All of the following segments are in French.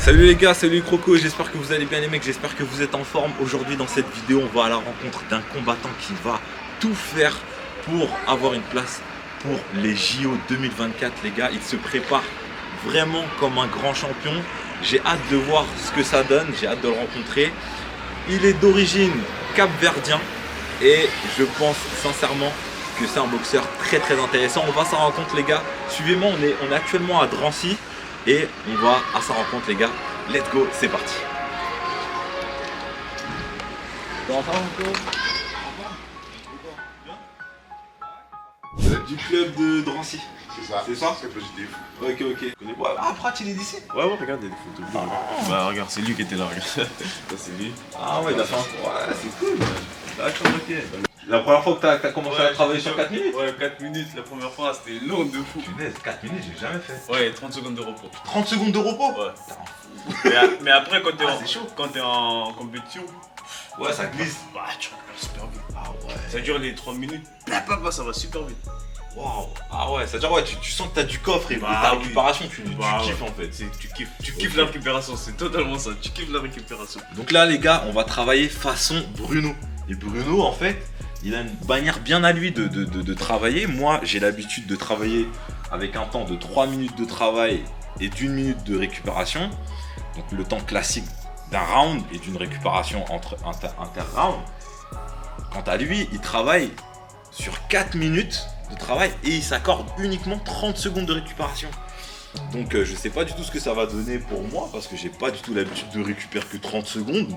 Salut les gars, salut les crocos, j'espère que vous allez bien les mecs, j'espère que vous êtes en forme. Aujourd'hui dans cette vidéo, on va à la rencontre d'un combattant qui va tout faire pour avoir une place pour les JO 2024 les gars. Il se prépare vraiment comme un grand champion. J'ai hâte de voir ce que ça donne, j'ai hâte de le rencontrer. Il est d'origine capverdien et je pense sincèrement que c'est un boxeur très intéressant. On va à sa rencontre les gars, suivez-moi, on est actuellement à Drancy. Et on va à sa rencontre les gars. Let's go, c'est parti. Du club de Drancy. C'est ça. C'est ça? C'est positif. Ok. Ouais, ah, Prat, il est d'ici? Ouais, regarde, il y a des photos. Bah, regarde, c'est lui qui était là, regarde. Ça, c'est lui. Ah ouais, d'accord. Ouais, c'est cool. D'accord, ok. La première fois que t'as commencé à travailler sur 4 minutes? Ouais, 4 minutes. La première fois, c'était long de fou. Punaise, 4 minutes, j'ai jamais fait. Ouais, 30 secondes de repos. 30 secondes de repos? Ouais. Mais après, quand t'es en compétition, Ouais, ça glisse. bah, tu regardes super vite. Ah ouais. Ça dure les 30 minutes. Ça va super vite. Waouh. Ah ouais, c'est-à-dire ouais, tu sens que t'as du coffre et Bah ta oui. récupération, tu Bah kiffes ouais. en fait. Tu kiffes la récupération, c'est totalement ça. Tu kiffes la récupération. Donc là les gars, on va travailler façon Bruno. Et Bruno en fait, il a une manière bien à lui de travailler. Moi j'ai l'habitude de travailler avec un temps de 3 minutes de travail et d'1 minute de récupération. Donc le temps classique d'un round et d'une récupération inter-round. Quant à lui, il travaille sur 4 minutes de travail et il s'accorde uniquement 30 secondes de récupération. Donc je sais pas du tout ce que ça va donner pour moi parce que j'ai pas du tout l'habitude de récupérer que 30 secondes.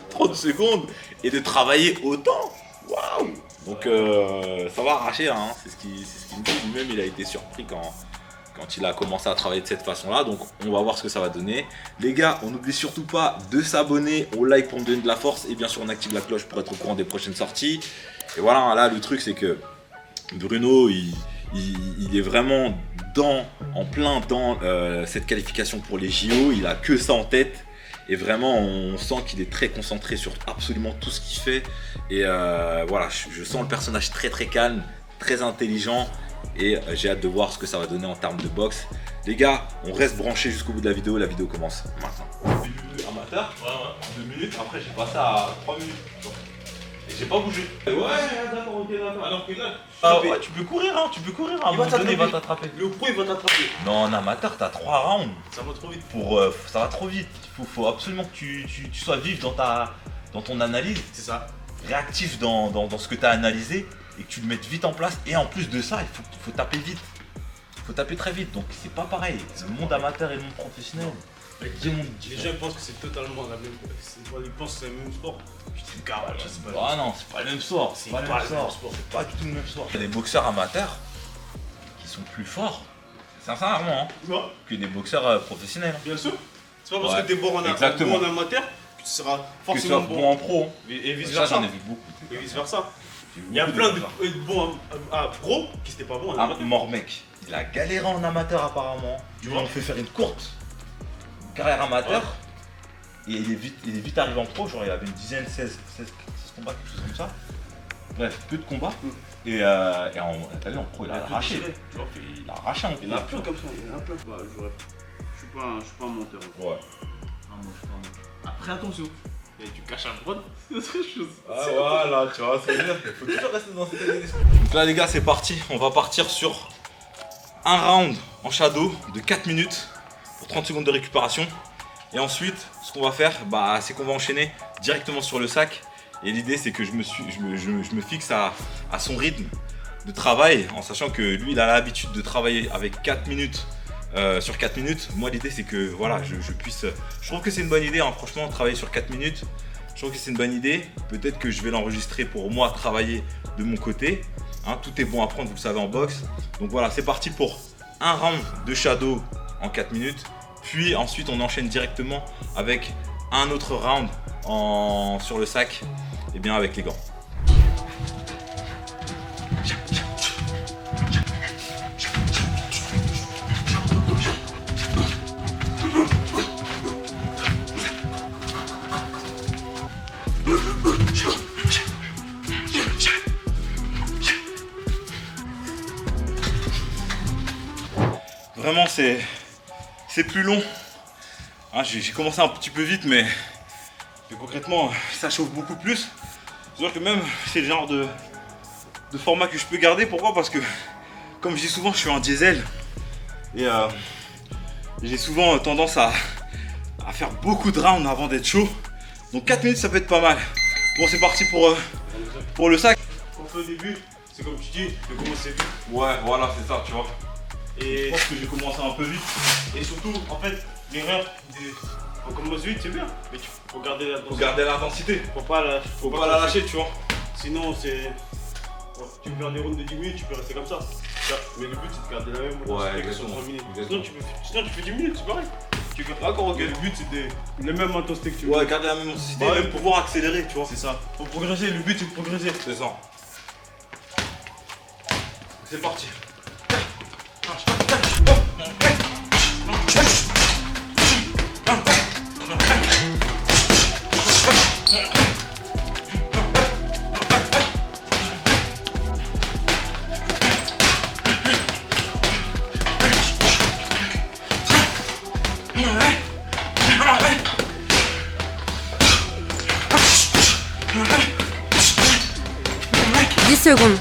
30 secondes et de travailler autant. Waouh. Donc ça va arracher hein. C'est ce qu'il me dit. Lui-même il a été surpris quand il a commencé à travailler de cette façon-là. Donc on va voir ce que ça va donner. Les gars, on n'oublie surtout pas de s'abonner, au like pour me donner de la force et bien sûr on active la cloche pour être au courant des prochaines sorties. Et voilà, là le truc c'est que Bruno il est vraiment en plein dans cette qualification pour les JO. Il a que ça en tête. Et vraiment, on sent qu'il est très concentré sur absolument tout ce qu'il fait. Et voilà, je sens le personnage très calme, très intelligent. Et j'ai hâte de voir ce que ça va donner en termes de boxe. Les gars, on reste branchés jusqu'au bout de la vidéo commence maintenant. Début amateur, 2 minutes, après j'ai passé à 3 minutes. Et j'ai pas bougé. Ouais, d'accord, ok, d'accord. Alors que là, ouais, tu peux courir, hein, tu peux courir. À un moment donné, il va t'attraper. Le pro, il va t'attraper. Non, en amateur, t'as 3 rounds. Ça va trop vite. Ça va trop vite. Faut absolument que tu sois vif dans ton analyse. C'est ça. Réactif dans ce que tu as analysé et que tu le mettes vite en place. Et en plus de ça, il faut taper vite. Il faut taper très vite. Donc c'est pas pareil. Le monde amateur et le monde professionnel. Les gens pensent que c'est totalement la même. Ils pensent que c'est le même sport. C'est carrément, c'est pas. Ah non, c'est pas le même sport. C'est pas le même sport. C'est pas du tout le même sport. Il y a des boxeurs amateurs qui sont plus forts, sincèrement, hein, Ouais. que des boxeurs professionnels. Bien sûr. C'est pas parce Ouais. que t'es bon en amateur que tu seras forcément bon en pro. Et vice Ça, versa. j'en ai vu beaucoup. Et vice versa. Il y a plein de bons pro qui n'étaient pas bons en amateur. Mormec, il a galéré en amateur apparemment. Ils lui ont fait faire une courte carrière amateur. Et il est vite arrivé en pro, genre il avait une dizaine, 16 combats, quelque chose comme ça. Bref, peu de combats. Et t'as vu en pro, il a arraché. Il a arraché en pro. Il y en a plein comme ça, il y en a plein. Bah, je suis pas un menteur. Ouais. Ah, moi, je suis pas un menteur. Après, attention. Et tu caches un drone, c'est autre chose. Ah voilà, tu vois, c'est bien. Il faut toujours rester dans cette année d'esprit. Donc là les gars, c'est parti. On va partir sur un round en shadow de 4 minutes pour 30 secondes de récupération. Et ensuite, ce qu'on va faire, c'est qu'on va enchaîner directement sur le sac. Et l'idée, c'est que je me fixe à son rythme de travail, en sachant que lui, il a l'habitude de travailler avec 4 minutes sur 4 minutes. Moi, l'idée, c'est que voilà, je puisse. Je trouve que c'est une bonne idée, hein, franchement, travailler sur 4 minutes. Je trouve que c'est une bonne idée. Peut-être que je vais l'enregistrer pour moi travailler de mon côté. Hein, tout est bon à prendre, vous le savez, en boxe. Donc voilà, c'est parti pour un round de shadow en 4 minutes. Puis ensuite, on enchaîne directement avec un autre round sur le sac, et bien avec les gants. Vraiment, c'est plus long Hein, j'ai commencé un petit peu vite, mais concrètement, ça chauffe beaucoup plus. C'est-à-dire que même, c'est le genre de format que je peux garder. Pourquoi? Parce que, comme je dis souvent, je suis en diesel. Et j'ai souvent tendance à faire beaucoup de rounds avant d'être chaud. Donc 4 minutes, ça peut être pas mal. Bon, c'est parti pour le sac. Quand on fait au début, c'est comme tu dis, de commencer vite. Ouais, voilà, c'est ça, tu vois. Et Je pense que j'ai commencé un peu vite. Et surtout, en fait, l'erreur, on commence vite, c'est bien, mais il faut garder la Faut garder l'intensité. Faut pas la lâcher, tu vois. Sinon, c'est. Tu peux faire des rounds de 10 minutes, tu peux rester comme ça. Mais le but, c'est de garder la même intensité que sur 3 minutes. Sinon, tu fais 10 minutes, c'est pareil. Tu gardes pas encore. Le but, c'est de. La même intensité que tu veux. Ouais, garder la même intensité, Bah, même pouvoir accélérer, tu vois. C'est ça. Faut progresser, le but, c'est de progresser. C'est ça. C'est parti. Secondes.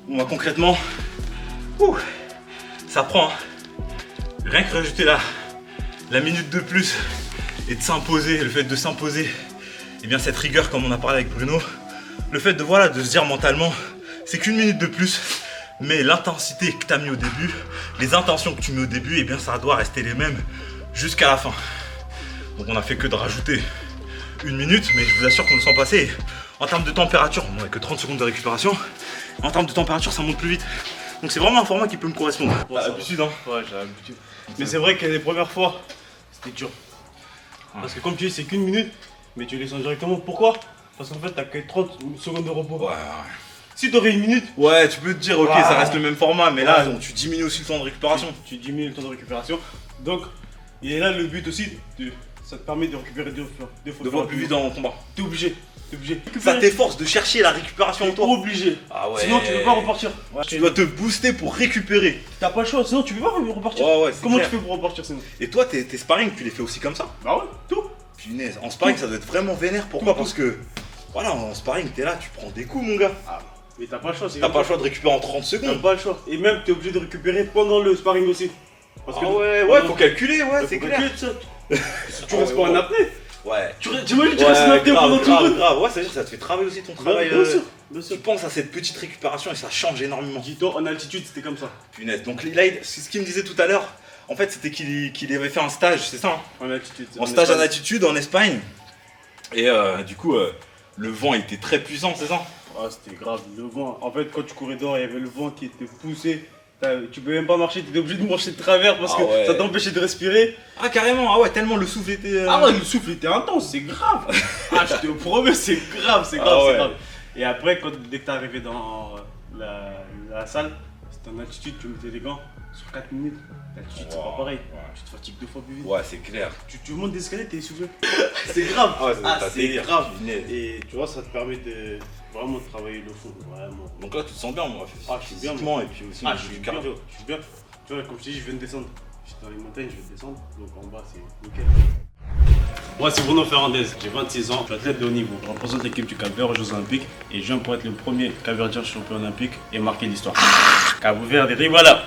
Bon bah concrètement, ça prend. Hein. Rien que rajouter la minute de plus et de s'imposer, le fait de s'imposer, et bien cette rigueur comme on a parlé avec Bruno, le fait de voilà de se dire mentalement, c'est qu'une minute de plus, mais l'intensité que tu as mis au début, les intentions que tu mets au début, et bien ça doit rester les mêmes jusqu'à la fin. Donc on a fait que de rajouter une minute, mais je vous assure qu'on le sent passer. En termes de température, on n'a que 30 secondes de récupération. En termes de température, ça monte plus vite. Donc c'est vraiment un format qui peut me correspondre. T'as l'habitude, hein? Ouais, j'ai l'habitude. Mais c'est vrai que les premières fois, c'était dur. Parce que comme tu dis, c'est qu'une minute, mais tu les sens directement. Pourquoi? Parce qu'en fait, t'as que 30 secondes de repos. Ouais. Si t'aurais une minute, Ouais, tu peux te dire, ok, Ouais. ça reste le même format, mais là, Ouais. donc, tu diminues aussi le temps de récupération. tu diminues le temps de récupération. Donc, et là, le but aussi, ça te permet de récupérer deux fois. Deux fois plus vite dans le combat. T'es obligé. T'es obligé. Ça t'efforce de chercher la récupération en T'es toi. obligé. Ah ouais. Sinon, tu peux pas repartir. Tu dois te booster pour récupérer. T'as pas le choix, sinon tu peux pas repartir. Ouais, ouais, c'est Comment clair. tu fais pour repartir sinon? Et toi, tes sparring, tu les fais aussi comme ça? Bah ouais, tout. Punaise, en sparring, ça doit être vraiment vénère. Pourquoi? Tout. Parce que, voilà, en sparring, t'es là, tu prends des coups, mon gars. Mais t'as pas le choix. T'as pas le choix de récupérer en 30 T'as secondes. pas le choix. Et même, t'es obligé de récupérer pendant le sparring aussi. Parce que ouais, faut calculer, ouais, c'est faut clair. calculer, ça. Si tu Ah restes ouais, pas en ouais. apnée, Ouais. t'imagines, tu restes en apnée pendant tout le grave, monde. grave. Ouais, ça veut dire que ça te fait travailler aussi ton travail. Bien sûr, bien Tu sûr. penses à cette petite récupération et ça change énormément. Dis-toi, en altitude, c'était comme ça. Punaise. Donc là, c'est ce qu'il me disait tout à l'heure. En fait, c'était qu'il avait fait un stage, c'est ça hein? En altitude. En stage en altitude en Espagne. Et du coup, le vent était très puissant, c'est ça? Ah, c'était grave, le vent. En fait, quand tu courais dehors, il y avait le vent qui était poussé. Tu peux même pas marcher, tu étais obligé de marcher de travers parce Ah que ouais. ça t'empêchait de respirer. Ah, carrément, ah ouais, tellement le souffle était. Ah ouais, le souffle était intense, c'est grave. Ah, je te promets, c'est grave, c'est grave, Ah ouais. c'est grave. Et après, dès que t'es arrivé dans la salle, c'était en altitude, tu mettais les gants sur 4 minutes. L'altitude, c'est pas pareil. Ouais. Tu te fatigues 2 fois plus vite. Ouais, c'est clair. Tu montes des escaliers, t'es essoufflé. C'est grave. Ah ouais, C'est grave. Punaise. Et tu vois, ça te permet de vraiment travailler le fond. Vraiment. Donc là, tu te sens bien, moi. Ah, je suis bien, physiquement, et puis aussi, Ah, au je niveau suis du bien, cardio. je suis bien. Tu vois, comme je t'ai dit, je viens de descendre. Je suis dans les montagnes, je viens de descendre. Donc en bas, c'est nickel. Moi, c'est Bruno Fernandez. J'ai 26 ans, je suis athlète de haut niveau. Je représente l'équipe du Cap-Vert aux Jeux Olympiques et je viens pour être le premier Cap-Verdien champion olympique et marquer l'histoire. Cap-Vert, voilà.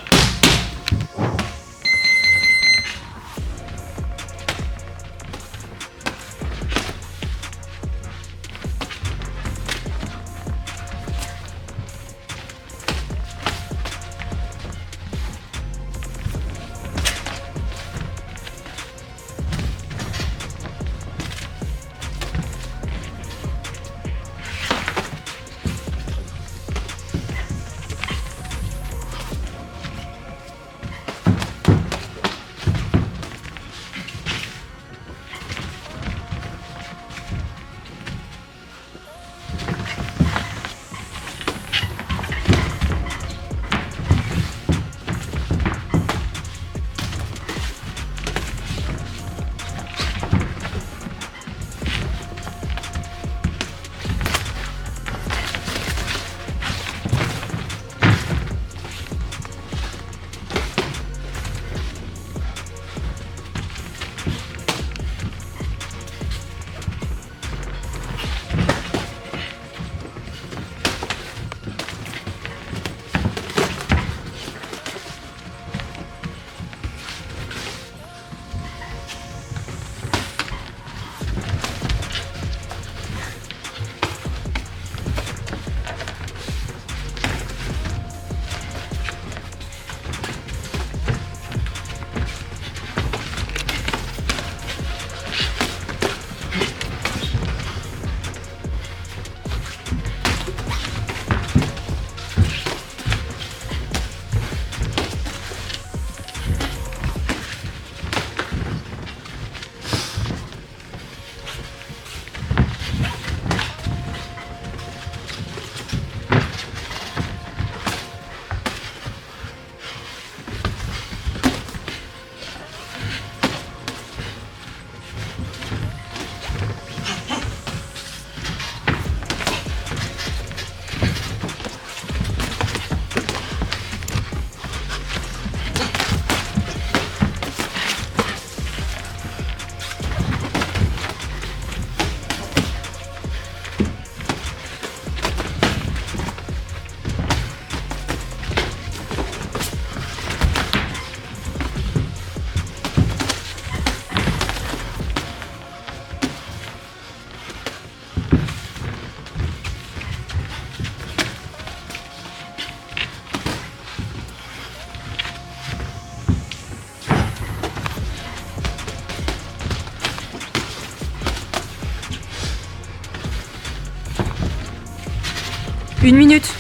1 minute.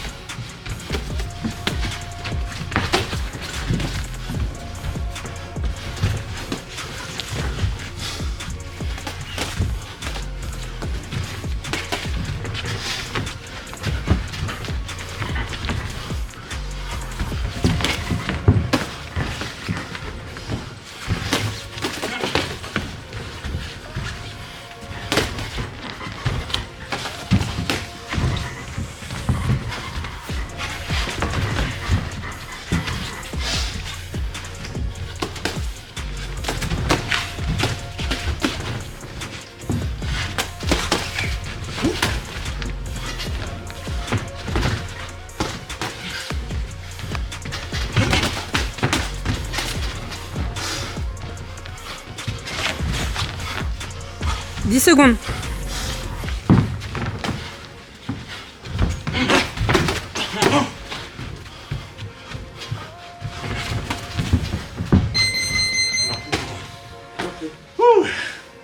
« 10 secondes.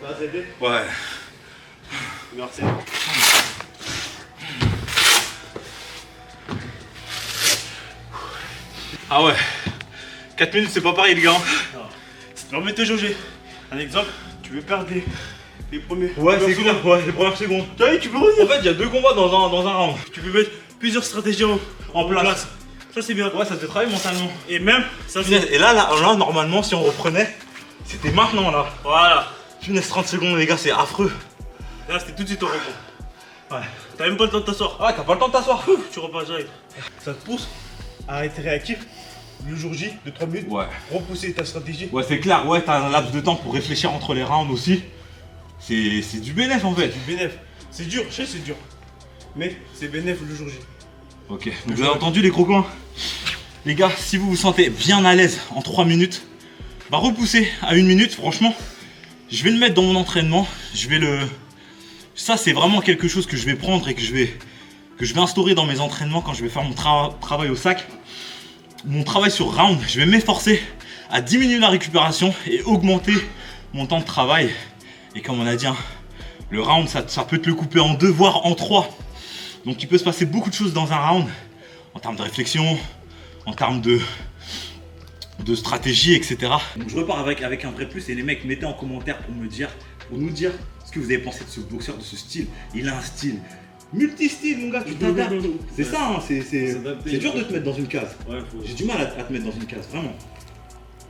Ça va t'aider? Ouais. Merci. Ah ouais. 4 minutes, c'est pas pareil, les gars. Ça te permet de te jauger. Un exemple, tu veux perdre les premiers. Ouais, c'est clair. Ouais, les premières secondes. Tu vois, tu peux revenir. En fait, il y a 2 combats dans un round. Tu peux mettre plusieurs stratégies en place. Ça, c'est bien. Ouais, ça te fait travailler mentalement. Et même, ça, c'est. Et là, normalement, si on reprenait, c'était maintenant, là. Voilà. Punaise, 30 secondes, les gars, c'est affreux. Là, c'était tout de suite au repos. Ouais. T'as même pas le temps de t'asseoir. Ouais, t'as pas le temps de t'asseoir. Tu repars direct. Ça te pousse à être réactif le jour J de 3 minutes. Ouais. Repousser ta stratégie. Ouais, c'est clair. Ouais, t'as un laps de temps pour réfléchir entre les rounds aussi. C'est du bénéf, en fait. Du bénéf. C'est dur, je sais, c'est dur. Mais c'est bénéf le jour J. Ok, donc vous avez entendu les croquants. Les gars, si vous vous sentez bien à l'aise en 3 minutes, bah repoussez à 1 minute, franchement. Je vais le mettre dans mon entraînement. Ça, c'est vraiment quelque chose que je vais prendre et que je vais instaurer dans mes entraînements quand je vais faire mon travail au sac. Mon travail sur round, je vais m'efforcer à diminuer la récupération et augmenter mon temps de travail. Et comme on a dit, hein, le round, ça peut te le couper en 2, voire en 3. Donc il peut se passer beaucoup de choses dans un round, en termes de réflexion, en termes de stratégie, etc. Donc je repars avec un vrai plus et les mecs, mettez en commentaire pour nous dire ce que vous avez pensé de ce boxeur, de ce style. Il a un style multi-style, mon gars, tu t'adaptes. C'est ça, hein, c'est dur de te mettre dans une case. Ouais, J'ai du mal à te mettre dans une case, vraiment.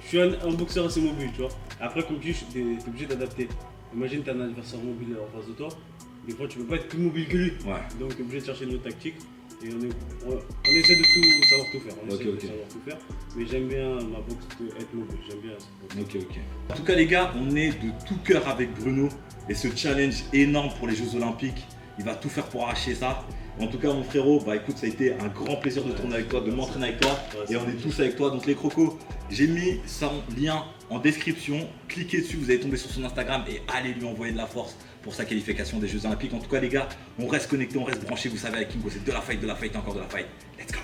Je suis un boxeur assez mobile, tu vois. Après, comme tu dis, t'es obligé d'adapter. Imagine, t'as un adversaire mobile en face de toi. Des fois, tu peux pas être plus mobile que lui. Ouais. Donc, t'es obligé de chercher une autre tactique. Et on essaie de tout savoir tout faire. On essaie de savoir tout faire. Mais j'aime bien ma boxe être mobile. J'aime bien ça. Ok. En tout cas, les gars, on est de tout cœur avec Bruno. Et ce challenge énorme pour les Jeux Olympiques, il va tout faire pour arracher ça. En tout cas, mon frérot, bah écoute, ça a été un grand plaisir de tourner avec toi, de m'entraîner avec toi. Et on est tous avec toi. Donc les crocos, j'ai mis son lien en description. Cliquez dessus, vous allez tomber sur son Instagram et allez lui envoyer de la force pour sa qualification des Jeux Olympiques. En tout cas, les gars, on reste connectés, on reste branchés. Vous savez, avec Kingo, c'est de la fight, encore de la fight. Let's go!